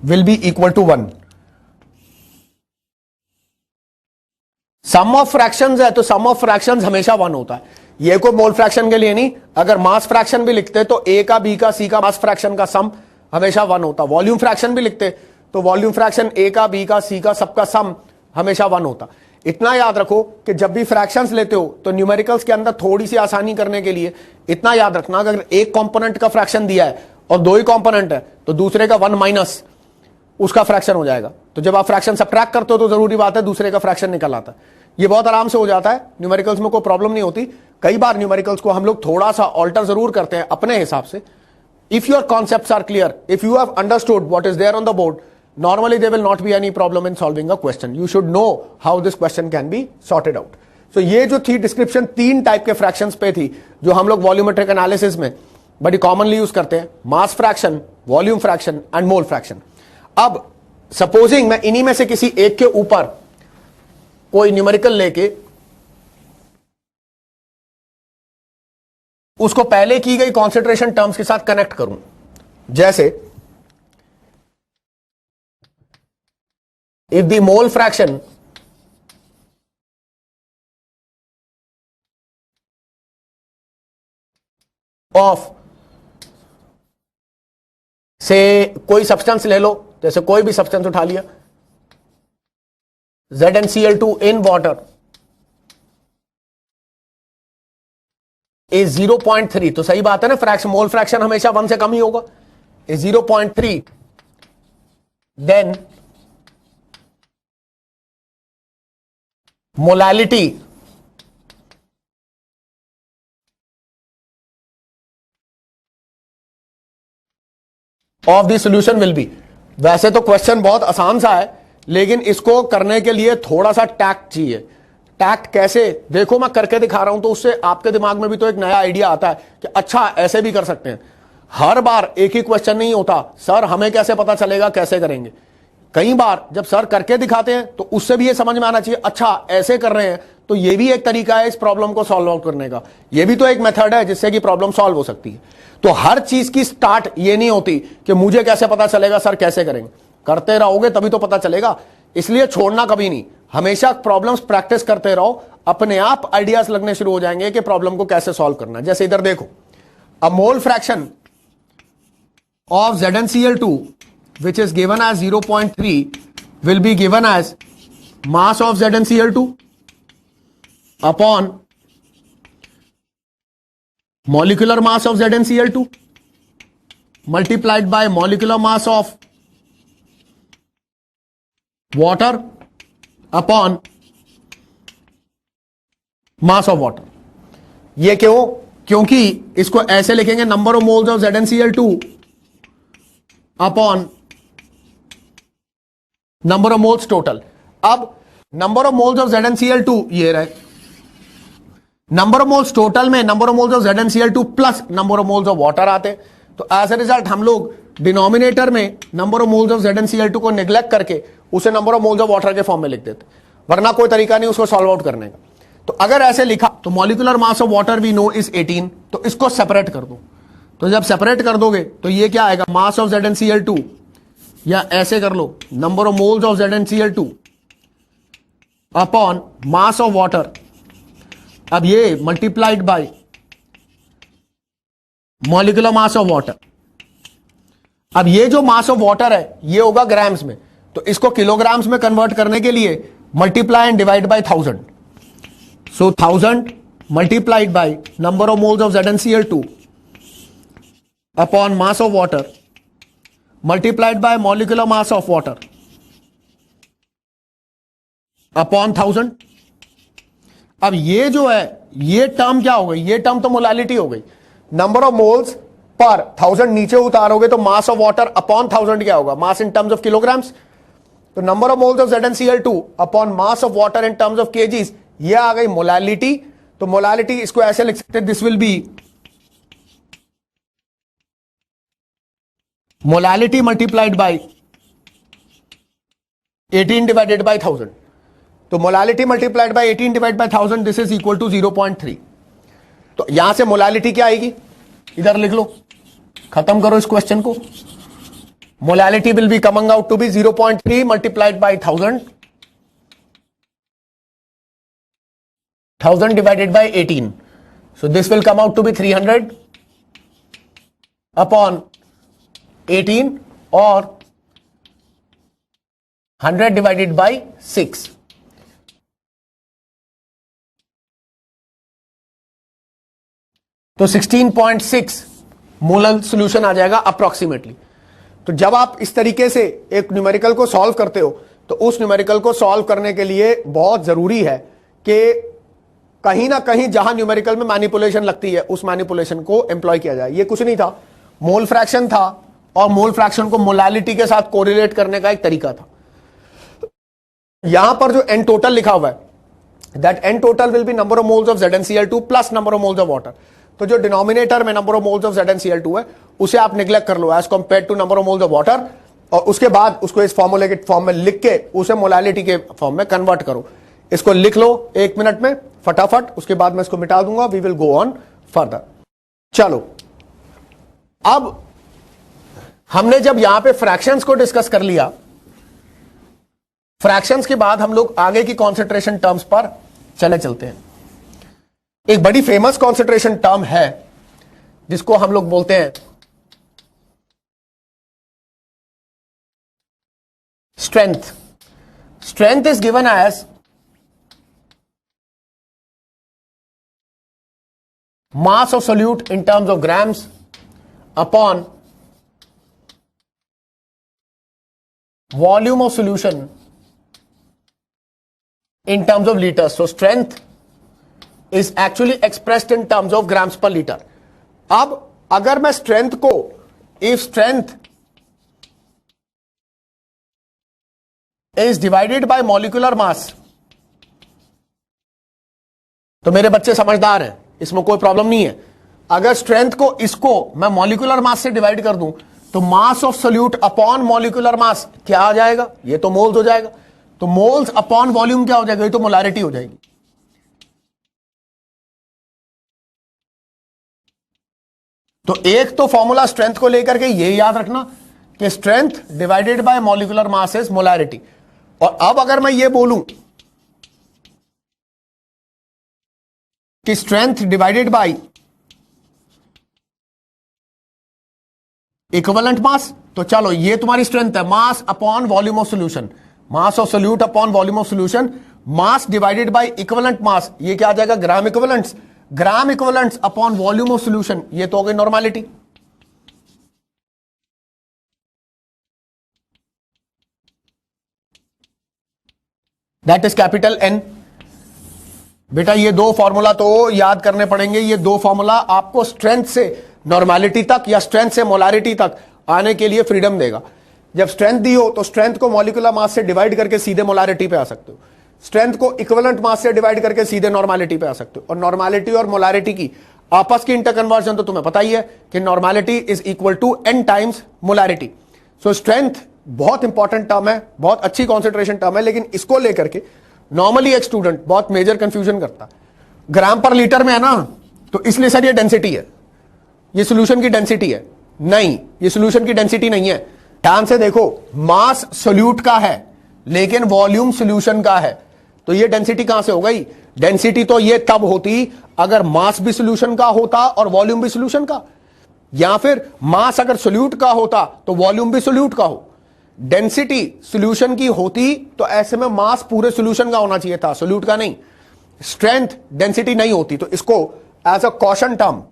will be equal to 1। Sum of fractions है तो सम of fractions हमेशा 1 होता है। ये कोई mole fraction के लिए नहीं, अगर मास फ्रैक्शन भी लिखते तो ए का, बी का, सी का मास फ्रैक्शन का सम हमेशा 1 होता। वॉल्यूम फ्रैक्शन भी लिखते तो वॉल्यूम फ्रैक्शन ए का, बी का, सी का सबका सम हमेशा 1 होता। इतना याद रखो कि जब भी फ्रैक्शंस लेते हो तो न्यूमेरिकल्स के अंदर थोड़ी सी आसानी करने के लिए इतना याद रखना, अगर एक कंपोनेंट का फ्रैक्शन दिया है और 2 ही कंपोनेंट है तो दूसरे का 1 माइनस उसका फ्रैक्शन हो जाएगा। तो जब आप फ्रैक्शन सबट्रैक्ट करते हो तो जरूरी बात है दूसरे का फ्रैक्शन निकल आता है। ये बहुत आराम से हो जाता है, न्यूमेरिकल्स में कोई प्रॉब्लम नहीं होती। कई बार न्यूमेरिकल्स को हम लोग थोड़ा सा ऑल्टर जरूर करते हैं अपने हिसाब से। If your concepts are clear, if you have understood what is there on the board, normally there will not be any problem in solving a question. You should know how this question can be sorted out. So ये जो थी description 3 type के fractions पे थी जो हम लोग volumetric analysis में बड़ी कॉमनली यूज करते हैं, mass fraction, volume fraction and mole fraction. अब सपोजिंग मैं इन्हीं में से किसी एक के ऊपर कोई न्यूमेरिकल लेके उसको पहले की गई कॉन्सेंट्रेशन टर्म्स के साथ कनेक्ट करूं। जैसे if the mole fraction of से कोई सब्सटेंस ले लो, जैसे कोई भी सब्सटेंस उठा लिया, ZnCl2 in water is 0.3, तो सही बात है ना, फ्रैक्शन मोल फ्रैक्शन हमेशा 1 से कम ही होगा, is 0.3, then molality of the solution will be. वैसे तो क्वेश्चन बहुत आसान सा है, लेकिन इसको करने के लिए थोड़ा सा टैक्ट चाहिए। टैक्ट कैसे, देखो मैं करके दिखा रहा हूं तो उससे आपके दिमाग में भी तो एक नया आइडिया आता है कि अच्छा ऐसे भी कर सकते हैं। हर बार एक ही क्वेश्चन नहीं होता, सर हमें कैसे पता चलेगा, कैसे करेंगे। कई बार जब सर करके दिखाते हैं तो उससे भी ये समझ में आना चाहिए, अच्छा ऐसे कर रहे हैं तो ये भी एक तरीका है इस प्रॉब्लम को सॉल्व आउट करने का, ये भी तो एक मेथड है जिससे कि प्रॉब्लम सॉल्व हो सकती है। तो हर चीज की स्टार्ट ये नहीं होती कि मुझे कैसे पता चलेगा, सर कैसे करेंगे। करते रहोगे तभी तो पता चलेगा, इसलिए छोड़ना कभी नहीं, हमेशा प्रॉब्लम्स प्रैक्टिस करते रहो, अपने आप आइडियाज लगने शुरू हो जाएंगे कि प्रॉब्लम को कैसे सॉल्व करना। जैसे इधर देखो, a mole fraction of ZnCl2 which is given as 0.3 will be given as mass of ZnCl2 upon molecular mass of ZnCl2 multiplied by molecular mass of water upon mass of water। ये क्यों? क्योंकि इसको ऐसे लिखेंगे number of moles of ZnCl2 upon number of moles total. अब number of moles of ZnCl2 ये रहे, number of moles total में number of moles of ZnCl2 plus number of moles of water आते। तो एज ए रिजल्ट हम लोग denominator में number of moles of ZnCl2 को निग्लेक्ट करके उसे number of moles of water के फॉर्म में लिख देते, वरना कोई तरीका नहीं उसको सॉल्व आउट करने का। तो अगर ऐसे लिखा तो molecular mass of water we know is 18, तो इसको सेपरेट कर दो। तो जब सेपरेट कर दोगे तो ये क्या आएगा, मास ऑफ ZnCl2, या ऐसे कर लो number of moles of ZnCl2 upon mass of water. अब ये multiplied by molecular mass of water. अब ये जो मास ऑफ वाटर है ये होगा ग्राम्स में, तो इसको किलोग्राम्स में कन्वर्ट करने के लिए multiply and divide by 1000। So 1000 multiplied by number of moles of ZnCl2 upon mass of water multiplied by molecular mass of water upon 1000। अब ये जो है ये टर्म क्या हो गई, ये टर्म तो मोलालिटी हो गई। नंबर ऑफ मोल्स पर 1000 नीचे उतारोगे तो मास ऑफ वाटर अपॉन 1000 क्या होगा, मास इन टर्म्स ऑफ किलोग्राम्स। तो number of moles of ZnCl2 upon mass of water in terms of KGs, ये आ गई मोलालिटी। तो मोलालिटी इसको ऐसे लिख सकते हैं, this will be molality multiplied by 18 divided by 1000। तो molality multiplied by 18 divide by 1000 this is equal to 0.3। तो यहां से मोलालिटी क्या आएगी, इधर लिख लो, खत्म करो इस क्वेश्चन को। Molality will be coming out to be 0.3 multiplied by 1000 divided by 18। So this will come out to be 300 upon 18 और 100 डिवाइडेड बाय 6। तो 16.6 मोलर सॉल्यूशन आ जाएगा अप्रोक्सीमेटली। तो जब आप इस तरीके से एक न्यूमेरिकल को सॉल्व करते हो तो उस न्यूमेरिकल को सॉल्व करने के लिए बहुत जरूरी है कि कहीं ना कहीं जहां न्यूमेरिकल में मैनिपुलेशन लगती है उस मैनिपुलेशन को एम्प्लॉय किया जाए। ये कुछ नहीं था, मोल फ्रैक्शन था और मोल फ्रैक्शन को मोलालिटी के साथ कोरिलेट करने का एक तरीका था। यहां पर जो एन टोटल लिखा हुआ है, that n total will be number of moles of ZnCl2 plus number of moles of water. तो जो डिनोमिनेटर में number of moles of ZnCl2 है उसे आप निग्लेक्ट कर लो as compare to number of moles of water, और उसके बाद उसको इस फॉर्मूले के फॉर्म में लिख के उसे मोलालिटी के फॉर्म में कन्वर्ट करो। इसको लिख लो 1 मिनट में फटाफट, उसके बाद मैं इसको मिटा दूंगा, we will go on further. चलो, अब हमने जब यहां पे फ्रैक्शंस को डिस्कस कर लिया, फ्रैक्शंस के बाद हम लोग आगे की कॉन्सेंट्रेशन टर्म्स पर चलते हैं। एक बड़ी फेमस कॉन्सेंट्रेशन टर्म है जिसको हम लोग बोलते हैं strength. Strength is given as mass of solute in terms of grams upon volume of solution in terms of liters. So strength is actually expressed in terms of grams per liter. अब अगर मैं strength को, if strength is divided by molecular mass, तो मेरे बच्चे समझदार हैं, इसमें कोई प्रॉब्लम नहीं है. अगर स्ट्रेंथ को इसको मैं मॉलिक्यूलर मास से डिवाइड कर दूं तो मास of solute upon molecular mass क्या आ जाएगा? ये तो मोल्स हो जाएगा. तो मोल्स अपॉन वॉल्यूम क्या हो जाएगा? ये तो मोलारिटी हो जाएगी. तो एक तो फॉर्मूला स्ट्रेंथ को लेकर के ये याद रखना कि strength divided by molecular mass is molarity. और अब अगर मैं ये बोलूं कि strength divided by equivalent mass, तो चलो ये तुम्हारी स्ट्रेंथ है, mass upon volume of solution, mass of solute upon volume of solution, mass divided by equivalent mass, ये क्या आ जाएगा? Gram equivalents. Gram equivalents upon volume of solution, ये तो हो गई normality. That is capital N. बेटा ये दो फॉर्मूला तो याद करने पड़ेंगे. ये दो फॉर्मूला आपको स्ट्रेंथ से नॉर्मेलिटी तक या स्ट्रेंथ से मोलारिटी तक आने के लिए फ्रीडम देगा. जब स्ट्रेंथ दी हो तो स्ट्रेंथ को मॉलिक्यूलर मास से डिवाइड करके सीधे मोलारिटी पे आ सकते हो, स्ट्रेंथ को इक्विवेलेंट मास से डिवाइड करके सीधे नॉर्मेलिटी पे आ सकते हो. और नॉर्मेलिटी और मोलारिटी की आपस की इंटरकन्वर्जन तो तुम्हें पता ही है कि normality is equal to n times molarity. So strength बहुत इंपॉर्टेंट टर्म है, बहुत अच्छी कॉन्सेंट्रेशन टर्म है, लेकिन इसको लेकर के नॉर्मली एक स्टूडेंट बहुत मेजर कंफ्यूजन करता. ग्राम पर लीटर में है ना, तो इसलिए सर ये डेंसिटी है, ये सॉल्यूशन की डेंसिटी है. नहीं, ये सॉल्यूशन की डेंसिटी नहीं है. ध्यान से देखो, मास सोल्यूट का है लेकिन वॉल्यूम सॉल्यूशन का है, तो ये डेंसिटी कहां से हो गई? डेंसिटी तो ये तब होती अगर मास भी सॉल्यूशन का होता और वॉल्यूम भी सॉल्यूशन का, या फिर मास अगर सोल्यूट का होता तो वॉल्यूम भी सोल्यूट का हो. डेंसिटी सॉल्यूशन की होती तो ऐसे में मास पूरे सॉल्यूशन का होना चाहिए था, सोल्यूट का नहीं. स्ट्रेंथ डेंसिटी नहीं होती, तो इसको as a caution term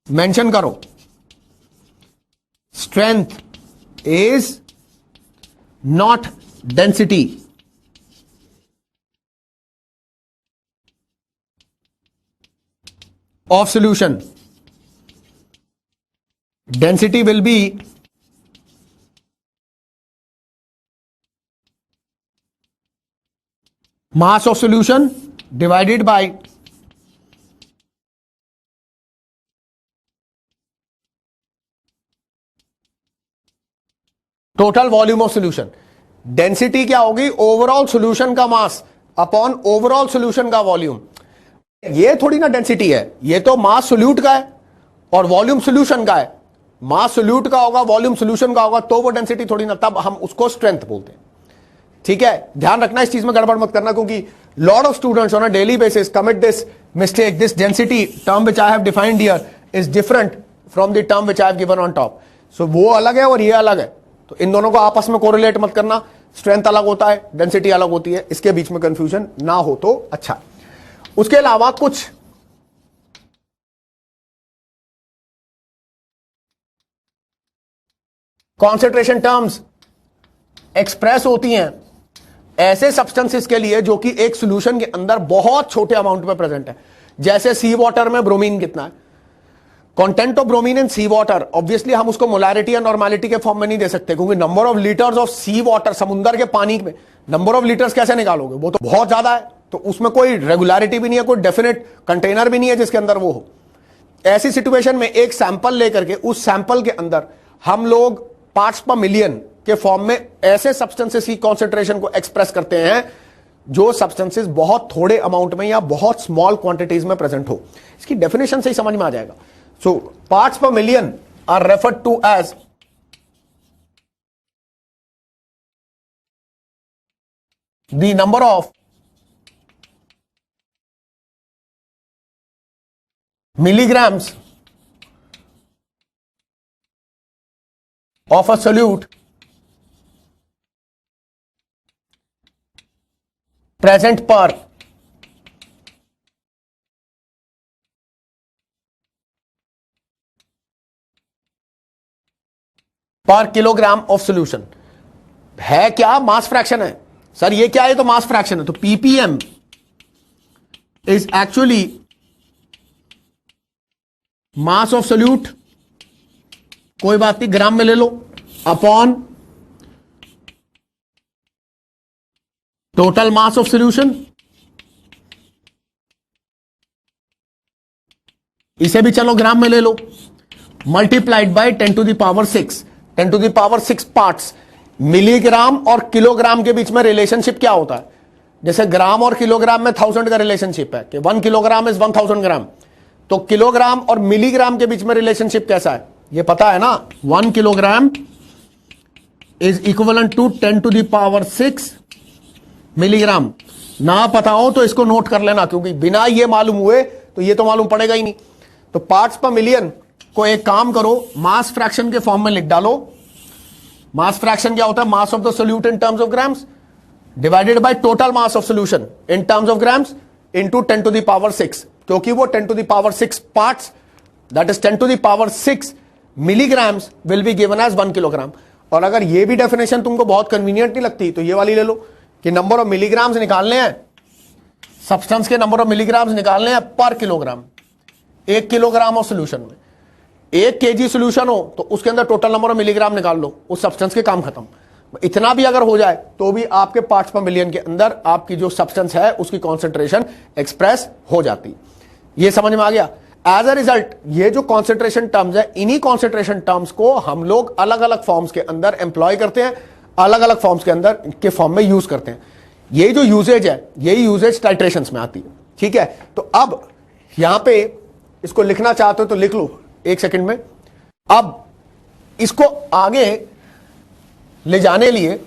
mention करो. Strength is not density of solution. Density will be mass of solution divided by total volume of solution. Density क्या होगी? ओवरऑल सॉल्यूशन का मास अपॉन ओवरऑल सॉल्यूशन का volume. ये थोड़ी ना density है, ये तो मास सोल्यूट का है और वॉल्यूम सॉल्यूशन का है. मास सोल्यूट का होगा, वॉल्यूम सॉल्यूशन का होगा, तो वो डेंसिटी थोड़ी ना, तब हम उसको स्ट्रेंथ बोलते हैं. ठीक है, ध्यान रखना इस चीज में गड़बड़ मत करना, क्योंकि lot of students on a daily basis commit this mistake. This density term which I have defined here is different from the term which I have given on top. So वो अलग है और ये अलग है, तो इन दोनों को आपस में कोरिलेट मत करना. स्ट्रेंथ अलग होता है, डेंसिटी अलग होती है, इसके बीच में कंफ्यूजन ना हो तो अच्छा. उसके अलावा कुछ कॉन्सेंट्रेशन टर्म्स एक्सप्रेस होती हैं ऐसे सब्सटेंसेस के लिए जो कि एक सॉल्यूशन के अंदर बहुत छोटे अमाउंट में प्रेजेंट है. जैसे सी वाटर में ब्रोमीन कितना है, content of bromine in sea water. Obviously हम उसको मोलारिटी या नॉर्मेलिटी के फॉर्म में नहीं दे सकते, क्योंकि number of litres of sea water, समुद्र के पानी में नंबर ऑफ लीटर्स कैसे निकालोगे? वो तो बहुत ज्यादा है, तो उसमें कोई रेगुलरिटी भी नहीं है, कोई डेफिनेट कंटेनर भी नहीं है जिसके अंदर वो हो. ऐसी सिचुएशन में एक सैंपल लेकर के उस सैंपल के अंदर हम लोग पार्ट्स पर मिलियन के फॉर्म में ऐसे सब्सटेंसेस की कॉन्सेंट्रेशन को एक्सप्रेस करते हैं जो सब्सटेंसेस बहुत थोड़े अमाउंट में या बहुत स्मॉल क्वांटिटीज में प्रेजेंट हो. इसकी डेफिनेशन से ही समझ में आ जाएगा. So parts per million are referred to as the number of milligrams of a solute present per per kilogram of solution. है क्या? मास फ्रैक्शन है सर। ये क्या है? तो मास फ्रैक्शन है। तो ppm is actually mass of solute, कोई बात नहीं, ग्राम में ले लो, upon total mass of solution. इसे भी चलो ग्राम में ले लो, multiplied by 10 to the power 6, 10 to the power 6 parts. Milligram और किलोग्राम के बीच में रिलेशनशिप क्या होता है? जैसे ग्राम और किलोग्राम में 1000 का रिलेशनशिप है कि 1 किलोग्राम इज 1000 ग्राम। तो किलोग्राम और मिलीग्राम के बीच में रिलेशनशिप कैसा है ये पता है ना? 1 kilogram is equivalent to 10 to the power 6 milligram. ना पता हो तो इसको नोट कर लेना, क्योंकि बिना ये मालूम हुए तो ये तो मालूम पड़ेगा ही नहीं। तो पार्ट्स पर मिलियन को एक काम करो, मास फ्रैक्शन के फॉर्म में लिख डालो। मास फ्रैक्शन क्या होता है? Mass of the solute in terms of grams divided by total mass of solution in terms of grams into 10 to the power 6, क्योंकि वो 10 to the power 6 parts, that is 10 to the power 6 milligrams will be given as 1 kilogram. और अगर ये भी definition तुमको बहुत convenient नहीं लगती तो ये वाली ले लो कि नंबर ऑफ मिलीग्राम्स निकालने हैं, सब्सटेंस के नंबर ऑफ मिलीग्राम्स निकालने हैं पर किलोग्राम। 1 किलोग्राम ऑफ सोल्यूशन में 1 kg सोल्यूशन हो तो उसके अंदर टोटल नंबर ऑफ मिलीग्राम निकाल लो, उस सब्सटेंस के काम खत्म। इतना भी अगर हो जाए तो भी आपके पार्ट्स पर मिलियन के अंदर आपकी जो सब्सटेंस है उसकी कॉन्सेंट्रेशन एक्सप्रेस हो जाती। ये समझ में आ गया? एज अ रिजल्ट ये जो कॉन्सेंट्रेशन टर्म्स है, इन्हीं कॉन्सेंट्रेशन टर्म्स को हम लोग अलग अलग फॉर्म्स के अंदर एम्प्लॉय करते हैं, अलग अलग फॉर्म्स के अंदर के फॉर्म में यूज करते हैं। ये जो यूजेज है यही यूजेज टाइट्रेशंस में आती है। ठीक है, तो अब यहां पे इसको लिखना चाहते हो तो लिख लो 1 सेकंड में। अब इसको आगे ले जाने लिए